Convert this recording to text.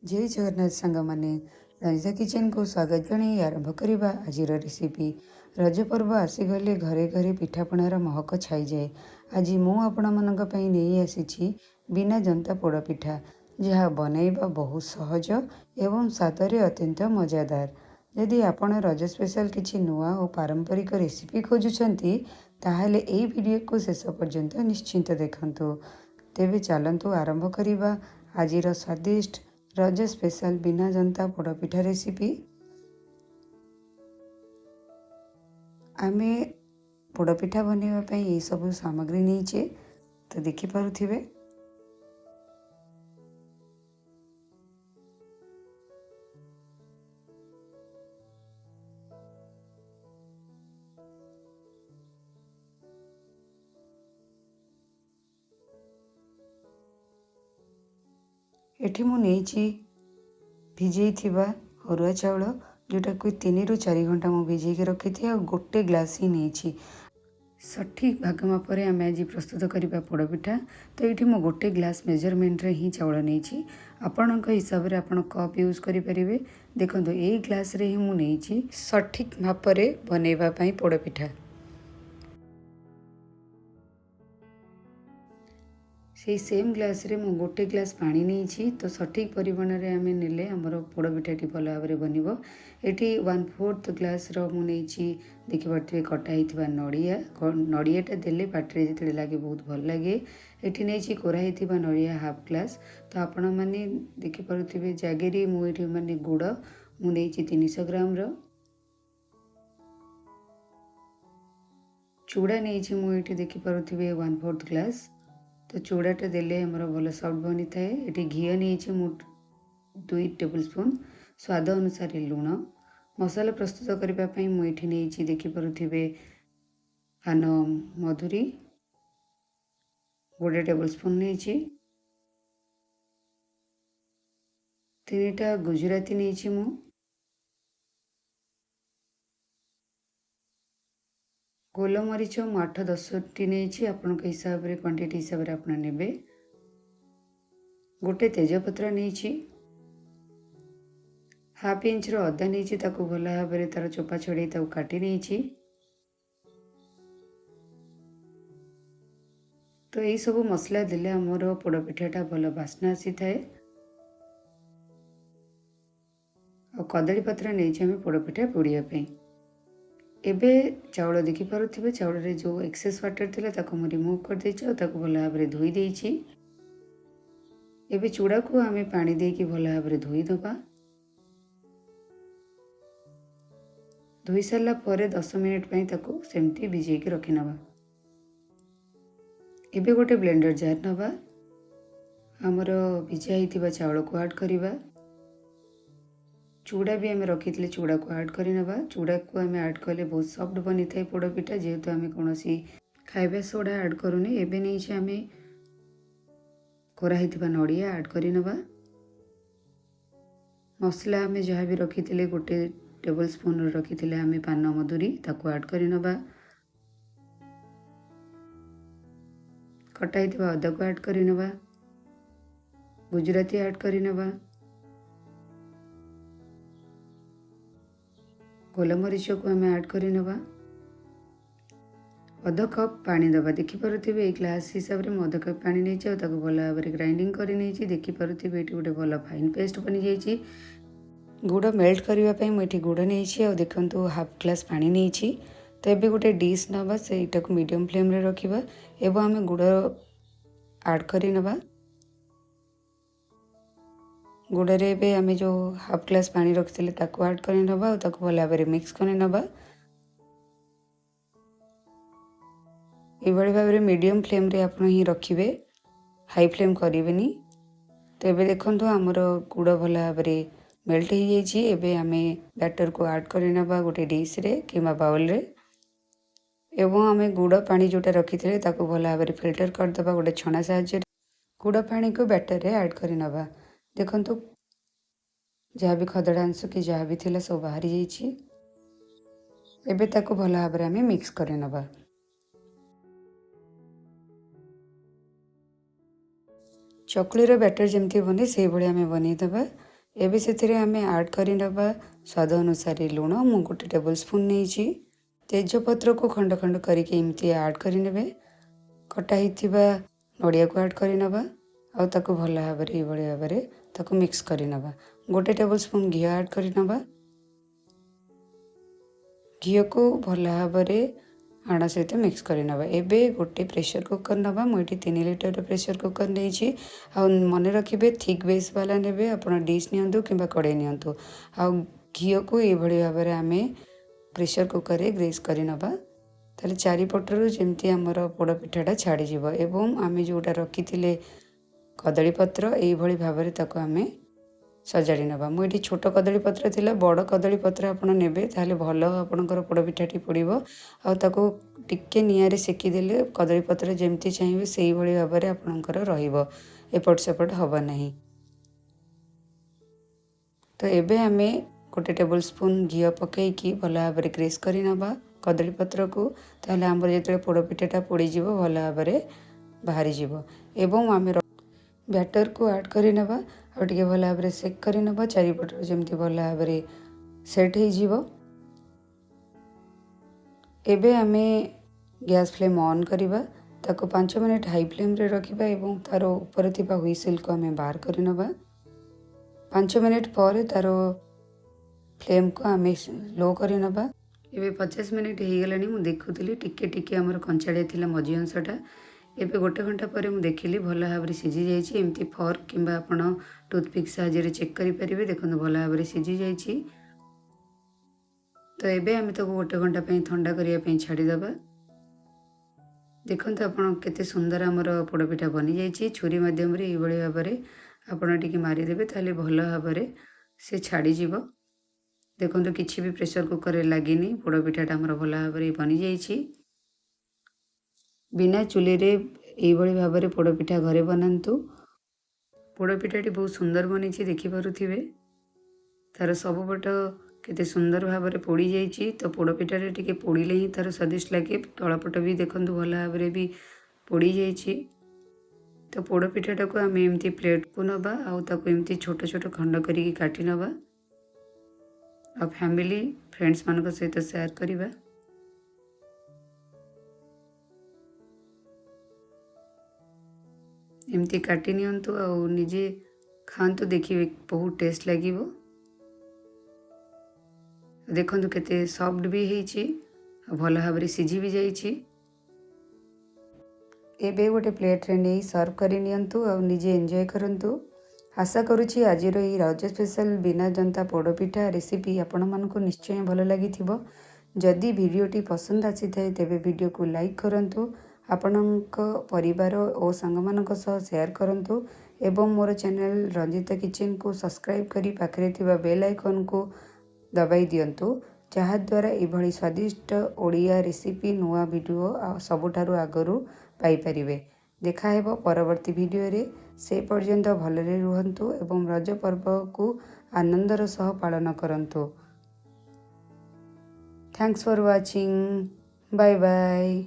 जय जगन्नाथ सांग मैंने रंजिता किचन को स्वागत जन आरंभ करवा आज रेसिपी रज पर्व आसीगले घरे घरे पिठापणार महक छाई जाए। आज मुझे नहीं आसी बिना जंता पोड़ पिठा जहाँ बनैबा बहुत सहज एवं स्वादरे अत्यंत मजादार। यदि आपण रज स्पेशल किसी नुआ और पारंपरिक रेसिपी खोजुंट ताहले एई वीडियो को शेष पर्यंत निश्चिंत देखंतु। तेबे चलंतु आरंभ करवा आज स्वादिष्ट रज स्पेशल बिना जंता पोड़पिठा रेसिपी। आमे पोड़पिठा बनवाई ये सब सामग्री नहीं तो देखिपे। एठी मु नेइची भिजई थिबा अरुआ चाउल जोटा को 3 ରୁ 4 घंटा मु भिजई के रखी थी और गोटे ग्लास ही नेइची। सठिक भाग मापर आम आज प्रस्तुत करवा पोड़पिठा। तो ये मु गोटे ग्लास मेजरमेंट रे ही चाउल नहीं आपण हिसाब से आप कप यूज करें। देखो ये ग्लास रे ही मु नेइची सठिक मापर बनैबा पई पोड़पिठा। से सेम ग्लास रे मु गोटे ग्लास पानी नहीं तो सठिक परिमाण रे आमे नेले हमर पोड़पिठाटी भल भाव में बनब। ये 1/4 ग्लास मु नहीं देखिपे कटा ही नड़िया। नड़ियाटा देले पाटे जो लगे बहुत भल लगे। ये नहीं कोराई नड़िया हाफ ग्लास। तो आपण मैंने देखिपे जगह मुझे माने गुड़ मु नहीं 300 ग्राम चूड़ा नहीं मुझे देखिपे 1/4 ग्लास। तो चूड़ाटा देले हमर भल सॉफ्ट बनी थाए। ये घी नहीं मु 2 टेबल स्पून स्वाद अनुसार लुण। मसाला प्रस्तुत करने मुझे नहीं देखिपे पान मधुरी 1 टेबल स्पून नहीं 3टा गुजराती नहीं मु गोलमरीच 8-10 टी नहीं आपण हिसाब से क्वांटिटी हिसाब से आप ने गोटे तेजपत्र नहीं हाफ इंच अदा नहीं भल भाव में तार चोपा छड़े काटी नहीं। तो यही सब मसला देले आमर पोड़पिठाटा भल बास्ना आसी थाए। और कदली पत्र नहीं आम पोड़पिठा पोड़ापी। एबे चाउल देखिपे चाउल रे जो एक्सेस वाटर थिला ताको मु रिमूव कर देछि और ताको भल भाव में धोई देछि। एबे चूड़ा को आमे पानी देकी भल भाव में धोई दबा। धोई सारा पर 10 मिनिट पई ताको सेमती भिजई के रखि नबा। एबे गोटे ब्लेंडर जार नबा हमर भिजा हिथिबा चाउल को ऐड करिबा। चूड़ा भी आम रखी चूड़ा को ऐड करवा। चूड़ा को आम ऐड कले बहुत सॉफ्ट बनी थाए पोड़पिठा जेहेतु आम कौन खाइबा सोडा ऐड करूनी। एबे नहीं आम कोराई नड़िया ऐड करवा। मसला आम जहाँ भी रखी गोटे टेबल स्पून रखी आम पान मधुरी ताको ऐड करवा। कटा अदा को ऐड करवा। गुजराती ऐड करवा। गोलमरीच को आम ऐड करवा। अध कप पानी दबा। देखिपे ये ग्लास हिसाब से अध कप पानी नहीं भल भाव में ग्राइंडिंग कर देखिपे ये गोटे भल फाइन पेस्ट बनी जाइए। गुड़ मेल्ट करने मुझे गुड़ नहीं देखो हाफ ग्लास पानी नहीं। तो ये गोटे डिश नवा से मीडियम फ्लेम रे रखा एवं आम गुड़ ऐड करवा। गुड़ रे बे आमे जो हाफ ग्लास पानी रखी ताको ऐड करवा और ताको भल भाव में मिक्स करवा। ये भाव में मीडियम फ्लेम रे आप ही रखिए, हाई फ्लेम करें। तो ये देखो आमर गुड़ भल भाव में मेल्ट हो जाए। आम बैटर को ऐड करवा गोटे डिश रे कि बाउल रे एवं आम गुड़ पानी जोटा रखी थे ताको भल भाव में फिल्टर करदे गोटे छना साहाय्य गुड़ पानी को बैटर रे ऐड करवा। देखो जहाँ भी खदड़ा अंश कि जहाँ भी थिला सब बाहर जाइए। एबे ताको भल भाव में आम मिक्स करवा। चकुलीर बैटर जमती बने से भाई आम बनईदे। एबे से आमे ऐड करनवा स्वाद अनुसार लुण मु 1 टेबल स्पून नहीं तेजपत्र को खंड खंड करके एमती ऐड करने कटा होता नड़िया को ऐड करनवा आउ भल भाव भाव मिक्स करनवा 1 टेबल स्पून घी ऐड करनवा घी को भल भाव आण सहित मिक्स करनवा एबे गोटे प्रेशर कुकर नवा मुझे 3 लिटर प्रेशर कुकर नहीं मन रखिए थिक बेस वाला ने आप डिश नियंतु कि कड़े नियंतु आ घी को ये भाव में आम प्रेशर कुकर रे ग्रेस करनवा ताले चारिपटर जमती आमर पोड़ पिठाटा छाड़ीज एवं आम जोटा रखी कदली पत्र ये भाव में आम सजाड़ी नवा मुझे छोट कदली पत्र थिला बड़ कदली पत्र आपन नेबे ताले भल आपनकर पोड़ पिठाटी पड़िबो आ ताको टिके निआरे सेकीदेले कदली पत्र जमती चाहिए से भाव में आपनकर रहिबो एपट सेपट हबो नहीं। तो एबे आमे 1 टेबल स्पून घी पकईकी भल भाव में ग्रेस करनवा कदली पत्र को ताले आमर जो पोड़ पिठाटा पोड़ीज भल भाव में बाहरी जीव एवं आम बैटर को ऐड करनवा और टे भल भाव में सेक करनवा चारिपटर जमती भल भाव में सेट हो एबे आमे गैस फ्लेम ऑन करवा ताको 5 मिनट हाई फ्लेम रे रखिबा एवं तार ऊपर थिबा हुइसिल को आमे बाहर करनवा 5 मिनट पर तार फ्लेम को आमे लो करनवा एबे 50 मिनट हो गलानी मु देखुतली टिके टिके हमर कंचाड़िया थिला मझी अंशटा एबे 1 घंटा पर मु देखिली भल भाव में सीझी जाइए एमती फर्क किंबा आपण टूथपिक साहाय्य चेक करें देखो भल भाव में सीझी जाइए। तो एबे आम तो 1 घंटा ठंडा करने छाड़ीदबा देखो आपड़ केते सुंदर आमर पोड़पिठा बनी जाइए छुरी मध्यम ये भाव में आपड़ टी मारिदेवे ताले भल भाव में से छाड़ीज देखो किसी भी प्रेशर कुकर लगिनी पोड़पिठाटा आमर भल भाव में बनी जाइए बिना चुली रे ये भाव में पोड़पिठा घरे बनातु पोड़पिठाटी बहुत सुंदर बनी देखिपे तार सबपट केते सुंदर भाव में पोड़ी जाइए। तो पोड़पिठाटे टिके पोड़िले ही तार स्वादिष्ट लगे तलपट भी देखो भल भाव में भी पोड़ी जाइए। तो पोड़पिठाटा को आम एमती प्लेट को नवा आमती छोट छोट खंड करी काटी नवा आ फैमिली फ्रेंड्स मान सहित शेयर करवा एमती काटी नियंतु आ निजे खातु देखिए बहुत टेस्ट लगे देखो केते सॉफ्ट भी होइछि भल भाव में सीझी भी जाइछि एबे गोटे प्लेट रे नहीं सर्व करी नियंतु आ निजे एंजॉय करंतु। आशा करुछि आजिर ई रज स्पेशल बिना जंता पोड़पिठा रेसिपी आपण मानकु निश्चय भल लागिथिबो। जदि वीडियोटी पसंद आसी थाए तेबे वीडियो को लाइक करंतु आपणक परिवार और सांगमानक सह शेयर करंतु एवं मोर चैनल रंजिता किचन को सब्सक्राइब करी पाखरे थिबा बेल आइकन को दबाई दियंतु जहाद्वारा एभली स्वादिष्ट ओडिया रेसिपी नुआ वीडियो सबुठारु आगरू पाई परिबे। देखा हेबो परवर्ती वीडियो रे से पर्यंत भलरे रुहंतु एवं रज पर्व को आनंदर सह पालन करंतु। Thanks for watching bye bye.